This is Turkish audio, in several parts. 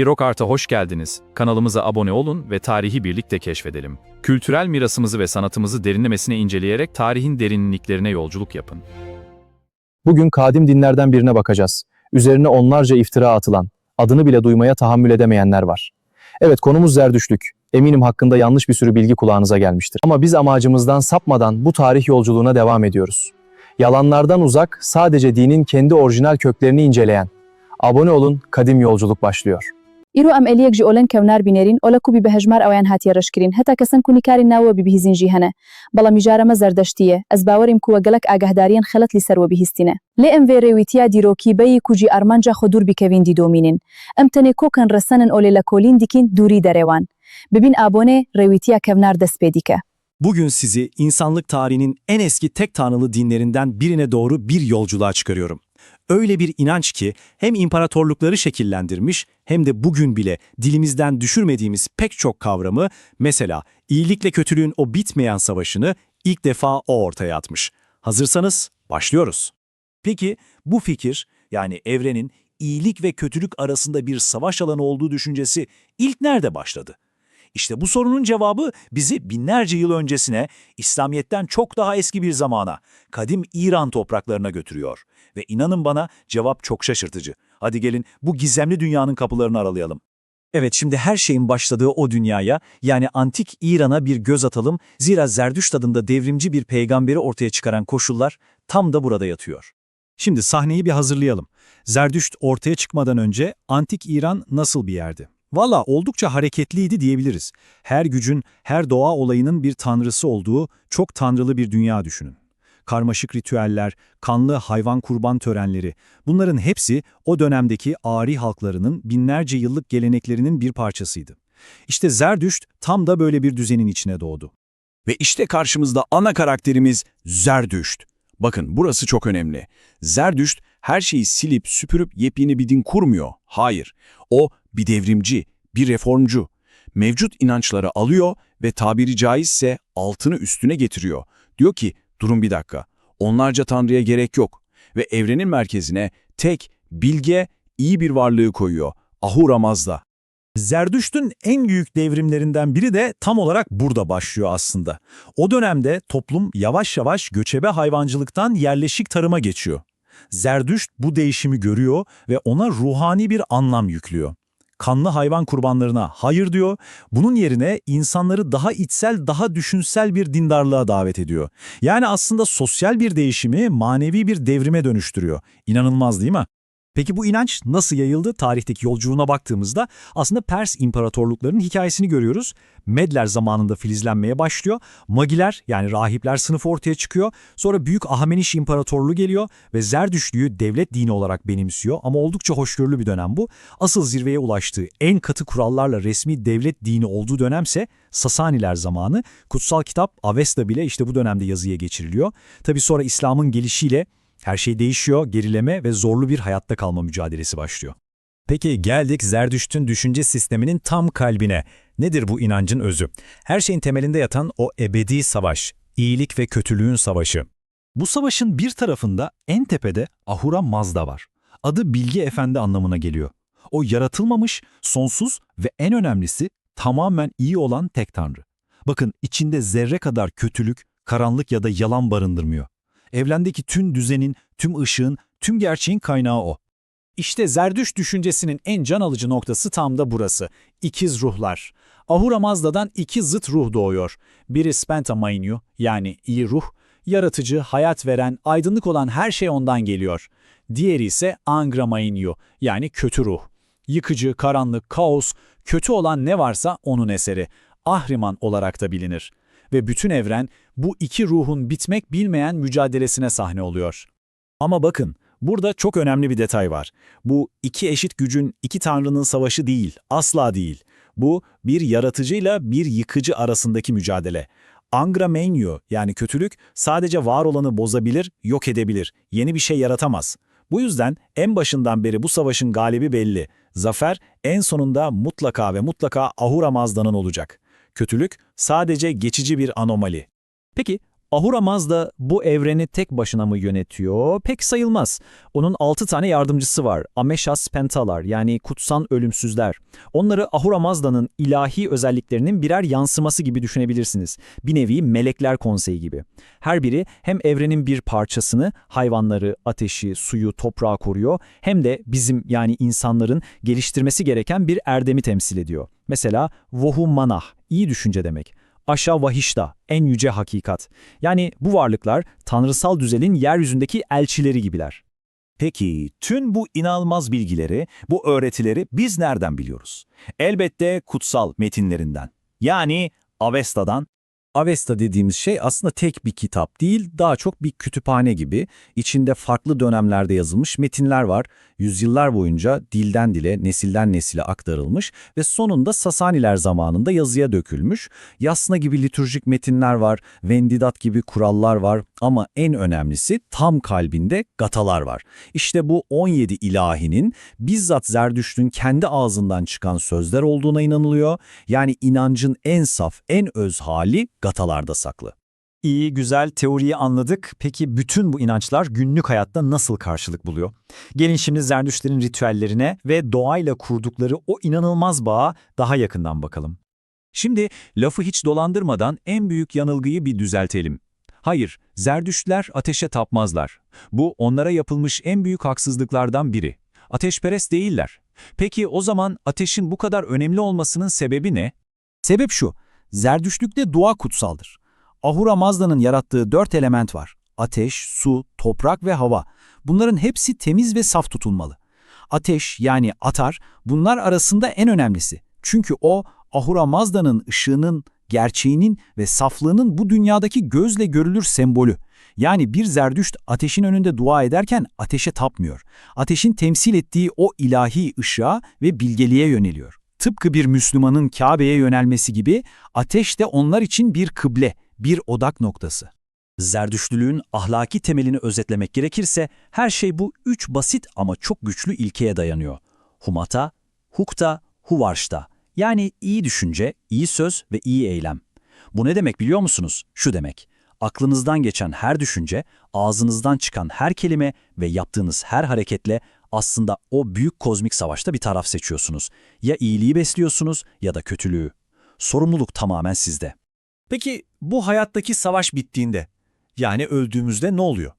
Rock Art'a hoş geldiniz. Kanalımıza abone olun ve tarihi birlikte keşfedelim. Kültürel mirasımızı ve sanatımızı derinlemesine inceleyerek tarihin derinliklerine yolculuk yapın. Bugün kadim dinlerden birine bakacağız. Üzerine onlarca iftira atılan, adını bile duymaya tahammül edemeyenler var. Evet, konumuz Zerdüştlük. Eminim hakkında yanlış bir sürü bilgi kulağınıza gelmiştir. Ama biz amacımızdan sapmadan bu tarih yolculuğuna devam ediyoruz. Yalanlardan uzak, sadece dinin kendi orijinal köklerini inceleyen. Abone olun, kadim yolculuk başlıyor. ئیرۆ ئەم ئەلیەک ژی ئۆلەن کەونار بینێرین ئۆلەکو بی بەهەژمار ئەویان هاتیە ڕشکرین هەتا کەسن کونی کاری ناوە بیبیهیزین جی هەنە بەڵام میژارەمە زەردەشتیە ئەس باوەریم کووە گەلک ئاگەهداریان خەلەت لی سەروە بیهیستینە لێ ئەم ڤێرێویتیا دیرۆکی بەی کوجی ئارمانجا خۆ دوور بیکەوین دیدۆمینین ئەم تەنێ کۆکەن ڕەسەنن ئۆلێ لە کۆلین دیکین دووری دەرێوان ببین ئابۆنێ ڕێویتیا کەونار دەست پێ دیکە. Bugün sizi insanlık tarihinin en eski tek tanrılı dinlerinden birine doğru bir yolculuğa çıkarıyorum. Öyle bir inanç ki hem imparatorlukları şekillendirmiş hem de bugün bile dilimizden düşürmediğimiz pek çok kavramı, mesela iyilikle kötülüğün o bitmeyen savaşını ilk defa o ortaya atmış. Hazırsanız başlıyoruz. Peki bu fikir, yani evrenin iyilik ve kötülük arasında bir savaş alanı olduğu düşüncesi ilk nerede başladı? İşte bu sorunun cevabı bizi binlerce yıl öncesine, İslamiyet'ten çok daha eski bir zamana, kadim İran topraklarına götürüyor. Ve inanın bana cevap çok şaşırtıcı. Hadi gelin bu gizemli dünyanın kapılarını aralayalım. Evet, şimdi her şeyin başladığı o dünyaya, yani antik İran'a bir göz atalım. Zira Zerdüşt adında devrimci bir peygamberi ortaya çıkaran koşullar tam da burada yatıyor. Şimdi sahneyi bir hazırlayalım. Zerdüşt ortaya çıkmadan önce antik İran nasıl bir yerdi? Valla oldukça hareketliydi diyebiliriz. Her gücün, her doğa olayının bir tanrısı olduğu çok tanrılı bir dünya düşünün. Karmaşık ritüeller, kanlı hayvan kurban törenleri, bunların hepsi o dönemdeki Ari halklarının binlerce yıllık geleneklerinin bir parçasıydı. İşte Zerdüşt tam da böyle bir düzenin içine doğdu. Ve işte karşımızda ana karakterimiz Zerdüşt. Bakın burası çok önemli. Zerdüşt her şeyi silip süpürüp yepyeni bir din kurmuyor. Hayır, o bir devrimci, bir reformcu. Mevcut inançları alıyor ve tabiri caizse altını üstüne getiriyor. Diyor ki, durun bir dakika, onlarca tanrıya gerek yok. Ve evrenin merkezine tek, bilge, iyi bir varlığı koyuyor. Ahura Mazda. Zerdüşt'ün en büyük devrimlerinden biri de tam olarak burada başlıyor aslında. O dönemde toplum yavaş yavaş göçebe hayvancılıktan yerleşik tarıma geçiyor. Zerdüşt bu değişimi görüyor ve ona ruhani bir anlam yüklüyor. Kanlı hayvan kurbanlarına hayır diyor, bunun yerine insanları daha içsel, daha düşünsel bir dindarlığa davet ediyor. Yani aslında sosyal bir değişimi manevi bir devrime dönüştürüyor. İnanılmaz değil mi? Peki bu inanç nasıl yayıldı? Tarihteki yolculuğuna baktığımızda aslında Pers imparatorluklarının hikayesini görüyoruz. Medler zamanında filizlenmeye başlıyor. Magiler, yani rahipler sınıfı ortaya çıkıyor. Sonra Büyük Ahemeniş İmparatorluğu geliyor ve Zerdüştlüğü devlet dini olarak benimsiyor. Ama oldukça hoşgörülü bir dönem bu. Asıl zirveye ulaştığı, en katı kurallarla resmi devlet dini olduğu dönemse Sasaniler zamanı. Kutsal kitap Avesta bile işte bu dönemde yazıya geçiriliyor. Tabii sonra İslam'ın gelişiyle her şey değişiyor, gerileme ve zorlu bir hayatta kalma mücadelesi başlıyor. Peki geldik Zerdüşt'ün düşünce sisteminin tam kalbine. Nedir bu inancın özü? Her şeyin temelinde yatan o ebedi savaş, iyilik ve kötülüğün savaşı. Bu savaşın bir tarafında en tepede Ahura Mazda var. Adı Bilge Efendi anlamına geliyor. O yaratılmamış, sonsuz ve en önemlisi tamamen iyi olan tek tanrı. Bakın, içinde zerre kadar kötülük, karanlık ya da yalan barındırmıyor. Evrendeki tüm düzenin, tüm ışığın, tüm gerçeğin kaynağı o. İşte Zerdüşt düşüncesinin en can alıcı noktası tam da burası. İkiz ruhlar. Ahura Mazda'dan iki zıt ruh doğuyor. Biri Spenta Mainyu, yani iyi ruh, yaratıcı, hayat veren, aydınlık olan her şey ondan geliyor. Diğeri ise Angra Mainyu, yani kötü ruh. Yıkıcı, karanlık, kaos, kötü olan ne varsa onun eseri. Ahriman olarak da bilinir. Ve bütün evren bu iki ruhun bitmek bilmeyen mücadelesine sahne oluyor. Ama bakın, burada çok önemli bir detay var. Bu iki eşit gücün, iki tanrının savaşı değil, asla değil. Bu bir yaratıcıyla bir yıkıcı arasındaki mücadele. Angra Mainyu, yani kötülük, sadece var olanı bozabilir, yok edebilir, yeni bir şey yaratamaz. Bu yüzden en başından beri bu savaşın galibi belli. Zafer en sonunda mutlaka ve mutlaka Ahura Mazda'nın olacak. Kötülük sadece geçici bir anomali. Peki Ahura Mazda bu evreni tek başına mı yönetiyor? Pek sayılmaz. Onun 6 tane yardımcısı var. Ameshas Pentalar, yani kutsal ölümsüzler. Onları Ahura Mazda'nın ilahi özelliklerinin birer yansıması gibi düşünebilirsiniz. Bir nevi melekler konseyi gibi. Her biri hem evrenin bir parçasını, hayvanları, ateşi, suyu, toprağı koruyor, hem de bizim, yani insanların geliştirmesi gereken bir erdemi temsil ediyor. Mesela Vohu Manah, iyi düşünce demek. Aşa Vahişta, en yüce hakikat. Yani bu varlıklar tanrısal düzenin yeryüzündeki elçileri gibiler. Peki, tüm bu inanılmaz bilgileri, bu öğretileri biz nereden biliyoruz? Elbette kutsal metinlerinden. Yani Avesta'dan. Avesta dediğimiz şey aslında tek bir kitap değil, daha çok bir kütüphane gibi. İçinde farklı dönemlerde yazılmış metinler var. Yüzyıllar boyunca dilden dile, nesilden nesile aktarılmış ve sonunda Sasaniler zamanında yazıya dökülmüş. Yasna gibi litürjik metinler var, Vendidat gibi kurallar var ama en önemlisi tam kalbinde gatalar var. İşte bu 17 ilahinin bizzat Zerdüşt'ün kendi ağzından çıkan sözler olduğuna inanılıyor. Yani inancın en saf, en öz hali gatalarda saklı. İyi, güzel, teoriyi anladık. Peki bütün bu inançlar günlük hayatta nasıl karşılık buluyor? Gelin şimdi Zerdüştlerin ritüellerine ve doğayla kurdukları o inanılmaz bağa daha yakından bakalım. Şimdi lafı hiç dolandırmadan en büyük yanılgıyı bir düzeltelim. Hayır, Zerdüştler ateşe tapmazlar. Bu onlara yapılmış en büyük haksızlıklardan biri. Ateşperest değiller. Peki o zaman ateşin bu kadar önemli olmasının sebebi ne? Sebep şu, Zerdüştlükte dua kutsaldır. Ahura Mazda'nın yarattığı 4 element var. Ateş, su, toprak ve hava. Bunların hepsi temiz ve saf tutulmalı. Ateş, yani Atar, bunlar arasında en önemlisi. Çünkü o, Ahura Mazda'nın ışığının, gerçeğinin ve saflığının bu dünyadaki gözle görülür sembolü. Yani bir Zerdüşt ateşin önünde dua ederken ateşe tapmıyor. Ateşin temsil ettiği o ilahi ışığa ve bilgeliğe yöneliyor. Tıpkı bir Müslümanın Kabe'ye yönelmesi gibi ateş de onlar için bir kıble, bir odak noktası. Zerdüştlülüğün ahlaki temelini özetlemek gerekirse her şey bu 3 basit ama çok güçlü ilkeye dayanıyor. Humata, hukta, huvarşta. Yani iyi düşünce, iyi söz ve iyi eylem. Bu ne demek biliyor musunuz? Şu demek: aklınızdan geçen her düşünce, ağzınızdan çıkan her kelime ve yaptığınız her hareketle aslında o büyük kozmik savaşta bir taraf seçiyorsunuz. Ya iyiliği besliyorsunuz ya da kötülüğü. Sorumluluk tamamen sizde. Peki bu hayattaki savaş bittiğinde, yani öldüğümüzde ne oluyor?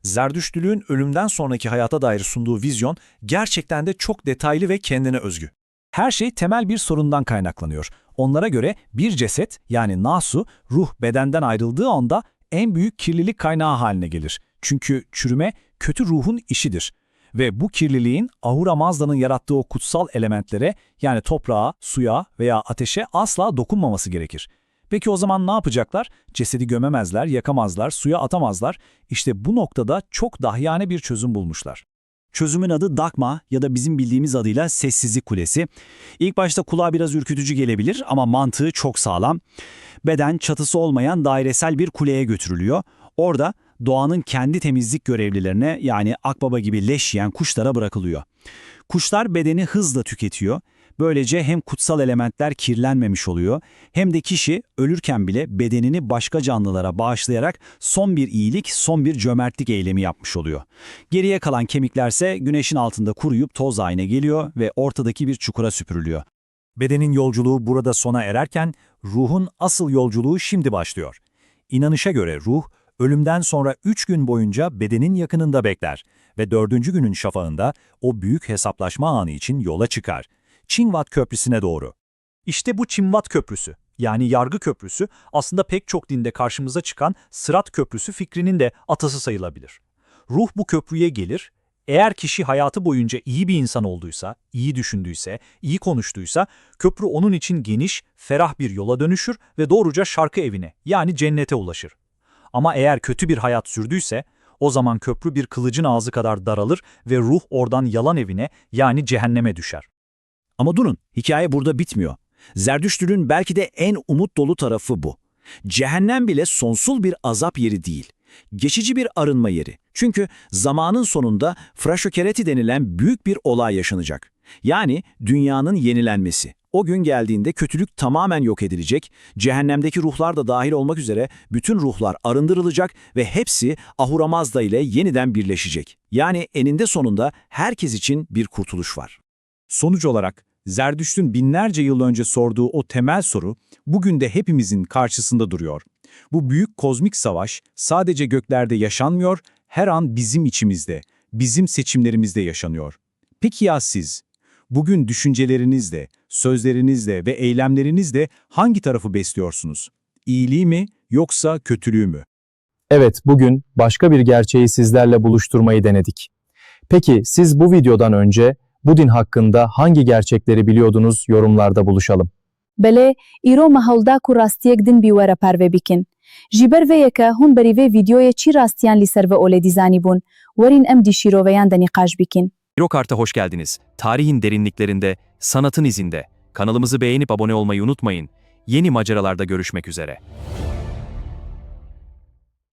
Zerdüştlülüğün ölümden sonraki hayata dair sunduğu vizyon gerçekten de çok detaylı ve kendine özgü. Her şey temel bir sorundan kaynaklanıyor. Onlara göre bir ceset, yani nasu, ruh bedenden ayrıldığı anda en büyük kirlilik kaynağı haline gelir. Çünkü çürüme kötü ruhun işidir. Ve bu kirliliğin Ahura Mazda'nın yarattığı o kutsal elementlere, yani toprağa, suya veya ateşe asla dokunmaması gerekir. Peki o zaman ne yapacaklar? Cesedi gömemezler, yakamazlar, suya atamazlar. İşte bu noktada çok dahiyane bir çözüm bulmuşlar. Çözümün adı Dagma ya da bizim bildiğimiz adıyla Sessizlik Kulesi. İlk başta kulağa biraz ürkütücü gelebilir ama mantığı çok sağlam. Beden çatısı olmayan dairesel bir kuleye götürülüyor. Orada doğanın kendi temizlik görevlilerine, yani akbaba gibi leş yiyen kuşlara bırakılıyor. Kuşlar bedeni hızla tüketiyor. Böylece hem kutsal elementler kirlenmemiş oluyor, hem de kişi ölürken bile bedenini başka canlılara bağışlayarak son bir iyilik, son bir cömertlik eylemi yapmış oluyor. Geriye kalan kemiklerse güneşin altında kuruyup toz haline geliyor ve ortadaki bir çukura süpürülüyor. Bedenin yolculuğu burada sona ererken ruhun asıl yolculuğu şimdi başlıyor. İnanışa göre ruh, ölümden sonra 3 gün boyunca bedenin yakınında bekler ve 4. günün şafağında o büyük hesaplaşma anı için yola çıkar. Çinvat Köprüsü'ne doğru. İşte bu Çinvat Köprüsü, yani yargı köprüsü, aslında pek çok dinde karşımıza çıkan Sırat Köprüsü fikrinin de atası sayılabilir. Ruh bu köprüye gelir, eğer kişi hayatı boyunca iyi bir insan olduysa, iyi düşündüyse, iyi konuştuysa, köprü onun için geniş, ferah bir yola dönüşür ve doğruca şarkı evine, yani cennete ulaşır. Ama eğer kötü bir hayat sürdüyse, o zaman köprü bir kılıcın ağzı kadar daralır ve ruh oradan yalan evine, yani cehenneme düşer. Ama durun, hikaye burada bitmiyor. Zerdüştlülüğün belki de en umut dolu tarafı bu. Cehennem bile sonsuz bir azap yeri değil. Geçici bir arınma yeri. Çünkü zamanın sonunda Frashokereti denilen büyük bir olay yaşanacak. Yani dünyanın yenilenmesi. O gün geldiğinde kötülük tamamen yok edilecek, cehennemdeki ruhlar da dahil olmak üzere bütün ruhlar arındırılacak ve hepsi Ahura Mazda ile yeniden birleşecek. Yani eninde sonunda herkes için bir kurtuluş var. Sonuç olarak Zerdüşt'ün binlerce yıl önce sorduğu o temel soru bugün de hepimizin karşısında duruyor. Bu büyük kozmik savaş sadece göklerde yaşanmıyor, her an bizim içimizde, bizim seçimlerimizde yaşanıyor. Peki ya siz? Bugün düşüncelerinizle, sözlerinizle ve eylemlerinizle hangi tarafı besliyorsunuz? İyiliği mi yoksa kötülüğü mü? Evet, bugün başka bir gerçeği sizlerle buluşturmayı denedik. Peki siz bu videodan önce bu din hakkında hangi gerçekleri biliyordunuz? Yorumlarda buluşalım. Belê, îro me hewlda ku rastiyek din bî were parve bikin. Ji ber vê yeke hûn berî vê videoyê çi rastiyan lî ser ve olê dîzanîbûn? Werîn em dî şîroveyan de nîqaş bikin. Eurokart'a hoş geldiniz. Tarihin derinliklerinde, sanatın izinde. Kanalımızı beğenip abone olmayı unutmayın. Yeni maceralarda görüşmek üzere.